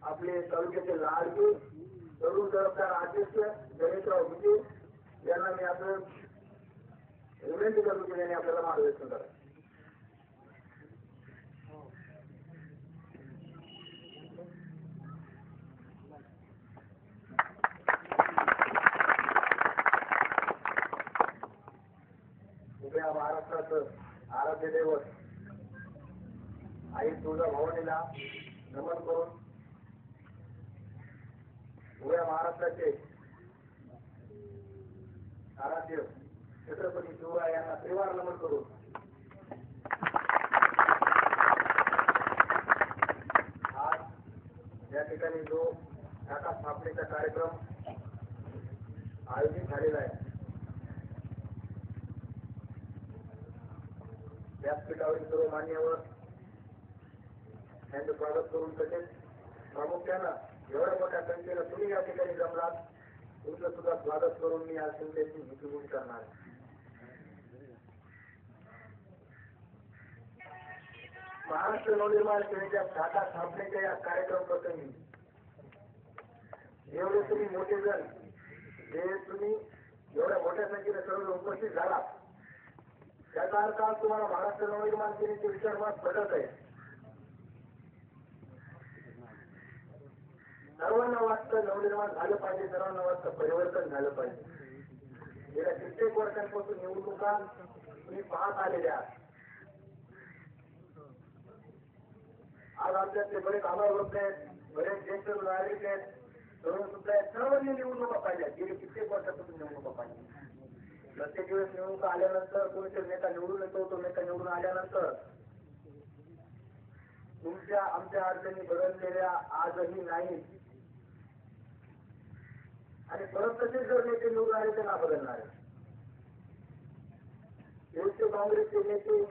आपले तालुक्याचे लाडके तरुण जबाबदार अध्यक्ष गणेशराव विजय यांना मी आपलं विनंती करतो की त्यांनी आपल्याला मार्गदर्शन करा. उभ्या महाराष्ट्राचं आराध्य दैवत आई तुळजाभवानीला नमन करून उभ्या महाराष्ट्राचे आराध्य छत्रपती शिवराय यांना त्रिवार नमन करून आज या ठिकाणी जो टाटा स्थापनेचा कार्यक्रम आयोजित झालेला आहे व्यासपीठावरील सर्व मान्यवर यांचं स्वागत करून तसेच प्रामुख्यानं एवढ्या मोठ्या संख्येनं तुम्ही या ठिकाणी जमलात तुमचं सुद्धा स्वागत करून मी या संस्थेची भूमिका करणार आहे. महाराष्ट्र नवनिर्माण सेनेच्या टाटा स्थापनेच्या या कार्यक्रम प्रसंगी एवढे तुम्ही मोठे जण जे तुम्ही एवढ्या मोठ्या संख्येने सर्व उपस्थित झाला त्याचा अर्थ आज तुम्हाला महाराष्ट्र नवनिर्माण सेनेचे विचार मत पटत आहे. सर्वांना वाटतं नवनिर्माण झालं पाहिजे, सर्वांना वाटतं परिवर्तन झालं पाहिजे. गेल्या कित्येक वर्षांपासून निवडणुका तुम्ही पाहत आलेल्या आज आमच्यातले बरेच अभावग्रस्त आहेत, बरेच ज्येष्ठ नागरिक आहेत, तरुण सुद्धा आहेत. सर्वांनी निवडणुका पाहिल्या. गेली कित्येक वर्षापासून निवडणुका पाहिल्या. प्रत्येक वेळेस निवडणुका आल्यानंतर कोणीतरी नेता निवडून येतो. तो नेता निवडून आल्यानंतर तुमच्या आमच्या अडचणी बदललेल्या आजही नाहीत आणि परत तसेच जर नेते निवडून आले तर ना बदलणार आहे. देशचे काँग्रेसचे नेते,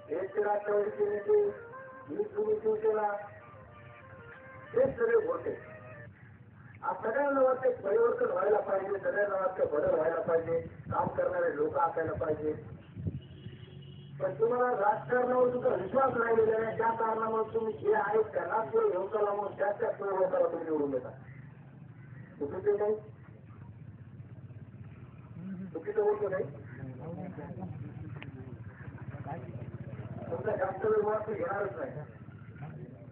देशचे राष्ट्रवादीचे नेते, ही तुम्ही शिवसेना हे सगळे होते. आज सगळ्यांना वाटते परिवर्तन व्हायला पाहिजे, सगळ्यांना वाटतं बदल व्हायला पाहिजे, काम करणारे लोक असायला पाहिजे. पण तुम्हाला राजकारणावर सुद्धा विश्वास राहिलेला नाही. त्या कारणामुळे तुम्ही जे आहेत त्यांनाच पुढे घेऊन चला म्हणून त्याच पुढे होताना तुम्ही निवडून देता. चुकीचं नाही, चुकीचं बोलतो नाही. तुमचा जास्त वेळ मुळात घेणारच नाही.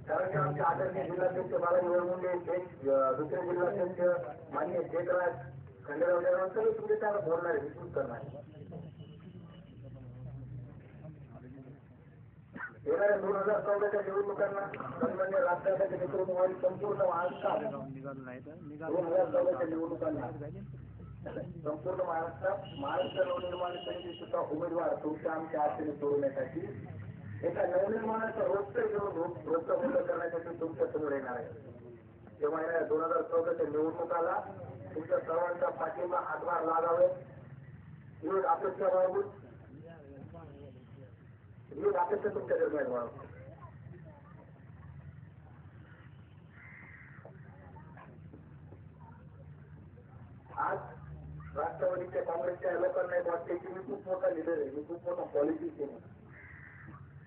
कारण की आमचे आदरणीय जिल्हाध्यक्ष बालाजी वळमुंडे, दुसरे जिल्हाध्यक्ष मान्य शेखराज खंडेराव सगळे तुमचे त्याला बोलणारे, विस्तृत करणारे. येणाऱ्या 2014च्या निवडणुकांना सन्मान्य राष्ट्रपती नेतृत्वाखाली संपूर्ण महाराष्ट्रात 2014च्या निवडणुकांना संपूर्ण महाराष्ट्रात महाराष्ट्र नवनिर्माण सेनेचे सुद्धा उमेदवार तुमच्या आमच्या आशेने सोडवण्यासाठी एका नवनिर्माणाचा रोस्टर घेऊन रोस्टर बंद करण्यासाठी तुमच्या समोर येणार आहे. तेव्हा येणाऱ्या 2014च्या निवडणुकाला तुमच्या सर्वांचा पाठिंबा हातभार लागावे ही अपेक्षा बाळगून ही अपेक्षा तुमच्या दरम्यान बाळगतो. आज राष्ट्रवादीच्या काँग्रेसच्या लोकांना एक वाटते की मी खूप मोठा लिडर आहे, मी खूप मोठा पॉलिटिशियन आहे.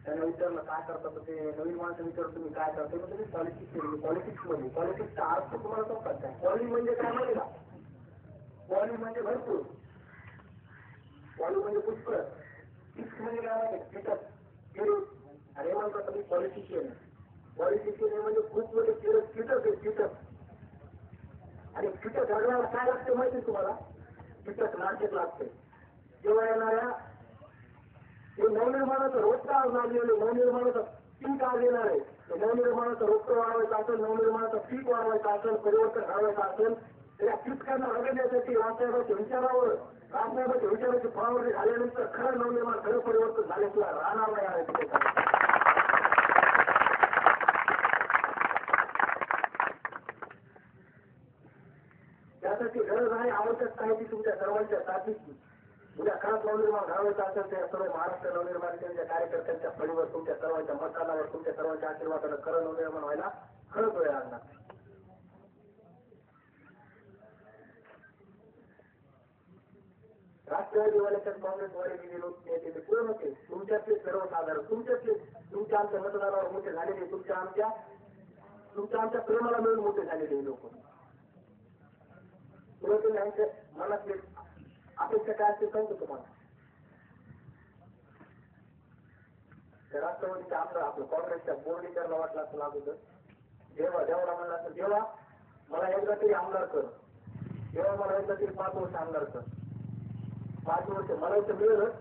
त्यांना विचारलं काय करतात ते नवीन माणसं विचारतो तुम्ही काय करतो मग तुम्ही पॉलिटिक्स पॉलिटिक्स मध्ये पॉलिटिक्सचा अर्थ तुम्हाला समजतात काय? पॉली म्हणजे काय माहिती का? पॉली म्हणजे भरपूर, पॉली म्हणजे पुष्कळ, टिक्स म्हणजे काय माहिती टिकट आणि हे म्हणतात तुम्ही पॉलिटिशियन. पॉलिटिशियन म्हणजे खूप मोठे कीटक आहे कीटक. आणि कीटक घडवायला काय लागते माहिती तुम्हाला? कीटक नाशक लागते. जेव्हा येणाऱ्या हे नवनिर्माणाचं रोजचं आज लागलेलं नवनिर्माणाचं पीक आज येणार आहे. नवनिर्माणाचं रोजचं वाढवायचं असेल, नवनिर्माणाचं पीक वाढवायचं असेल, परिवर्तन घडवायचं असेल तर या पीककांना रगडण्यासाठी राजसाहेबांच्या विचारावर राजसाहेबांच्या विचाराची फळावरती झाल्यानंतर खरं नवनिर्माण खरं परिवर्तन झाल्याशिवाय राहणार नाही आहे. त्यासाठी गरज आहे, आवश्यकता आहे ती तुमच्या सर्वांच्या साथीची. उद्या खरंच नवनिर्माण घडवायचं असेल तर सर्व महाराष्ट्र नवनिर्माण सेनेच्या कार्यकर्त्यांच्या फळीवर तुमच्या सर्वांच्या मतदानावर तुमच्या सर्वांच्या आशीर्वादानं खरं नवनिर्माण व्हायला खरंच वेळ लागणार. राष्ट्रवादीवाल्याच्या काँग्रेसवाले गेले लोक नेते कोण होते? तुमच्यातले सर्वसाधारण, तुमच्या आमच्या मतदारावर मोठे झालेले, तुमच्या आमच्या तुमच्या आमच्या प्रेमाला मिळून मोठे झालेले लोक. सुरुवातीला यांच्या मनातली अपेक्षा काय असते सांगतो तुम्हाला. त्या राष्ट्रवादीच्या आमदार आपलं काँग्रेसच्या बोर्डीकरला वाटलं असं लागू जेव्हा जेवढा म्हणला असं जेव्हा मला एकदा तरी आमदार कर, तेव्हा मला एकदा तरी 5 वर्ष आमदार कर. 5 वर्ष मला इथं मिळेलच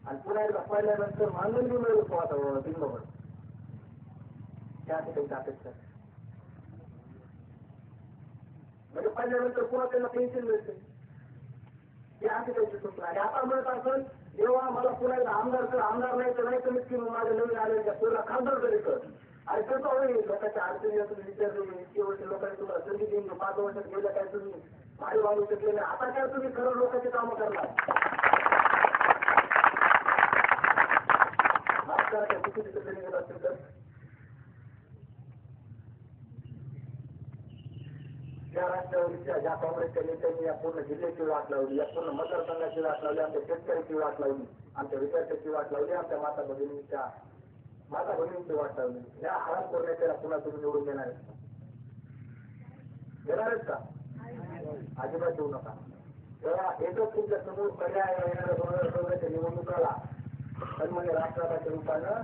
आणि पुन्हा एकदा पाहिल्यानंतर मानून बी मिळेल तो आता बिंबवर. त्यासाठी त्यांची अपेक्षा म्हणजे पाहिल्यानंतर पुन्हा त्यांना पेन्शन मिळते. हे असे त्यांची सूचना. आणि आता म्हणत असेल जेव्हा मला पुन्हा एकदा आमदार कर, आमदार नाही तर नाही कमीत कमी माझ्या नवीन आलेल्या पुन्हा खासदार तरी कर. आणि त्याचा होईल लोकांच्या अडचणी तुम्ही विचारले इतके वर्ष लोकांनी तुम्हाला संधी देऊन 5 वर्षात गेल्या काय तुम्ही भारी वाढवू शकले नाही. आता काय तुम्ही खरं लोकांची कामं करणार. महाराष्ट्राच्या चुकीचे तरी गेलं असेल तर ज्या राष्ट्रवादीच्या ज्या काँग्रेसच्या नेत्यांनी या पूर्ण जिल्ह्याची वाट लावली, या पूर्ण मतदारसंघाची वाट लावली, आमच्या शेतकऱ्याची वाट लावली, आमच्या विद्यार्थ्याची वाट लावली, आमच्या माता भगिनींची वाट लावली, या हराम करण्याच्या पुन्हा तुम्ही निवडून देणार आहेत का? देणार आहेत का? अजिबात देऊ नका. तेव्हा एकच तुमच्या समोर पर्याय येणाऱ्या 2014च्या निवडणुकाला सन्मान्य राष्ट्रपतीच्या रूपानं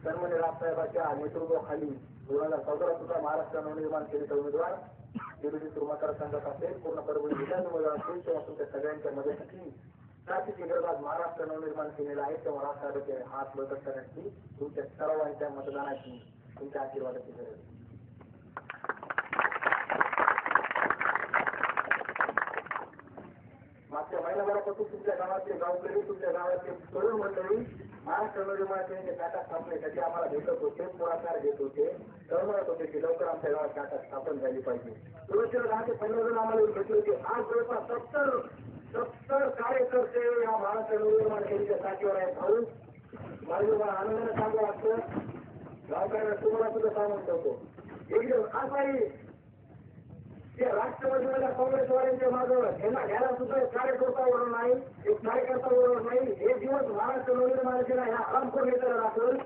सन्मान्य राष्ट्रसाहेबांच्या नेतृत्वाखाली 2014 सुद्धा महाराष्ट्र नवनिर्माण केलेचा उमेदवार देवजी मतदारसंघात असेल, पूर्ण परभणी जिल्ह्यात उमेदवार असेल, तेव्हा तुमच्या सगळ्यांच्या मदतीची साथीची गरज आज महाराष्ट्र नवनिर्माण केलेला आहे. तेव्हा राष्ट्रपतीचे हात बळकट करण्याची तुमच्या सर्वांच्या मतदानाची तुमच्या आशीर्वादाची गरज आहे. मागच्या महिनाभरापासून तुमच्या गावातले गावकरी, तुमच्या गावातले तरुण मंडळी महाराष्ट्र नवनिर्माण केंद्राच्या शाखा स्थापनेसाठी आम्हाला भेटत होते, पुढाकार घेत होते, तळमळत होते की लवकर आमच्या गावात शाखा स्थापन झाली पाहिजे. सुरुवातीला 10 ते 15 जण आम्हाला भेटले होते. आज जवळपास 70 कार्यकर्ते या महाराष्ट्र नवनिर्माण केंद्राच्या शाखेवर आहेत. भाऊ मला आनंदाने सांगावं वाटतं, गावकऱ्यांना तुम्हाला सुद्धा सांगून ठेवतो एकदम आज नाही त्या राष्ट्रवादीवाल्या काँग्रेसवाल्यांच्या मागं त्यांना घ्यायला सुद्धा एक कार्यकर्तावर नाही, एक कार्यकर्तावर नाही. हे दिवस महाराष्ट्र नवनिर्माण केला ह्या हरामखोर नेत्याला दाखवून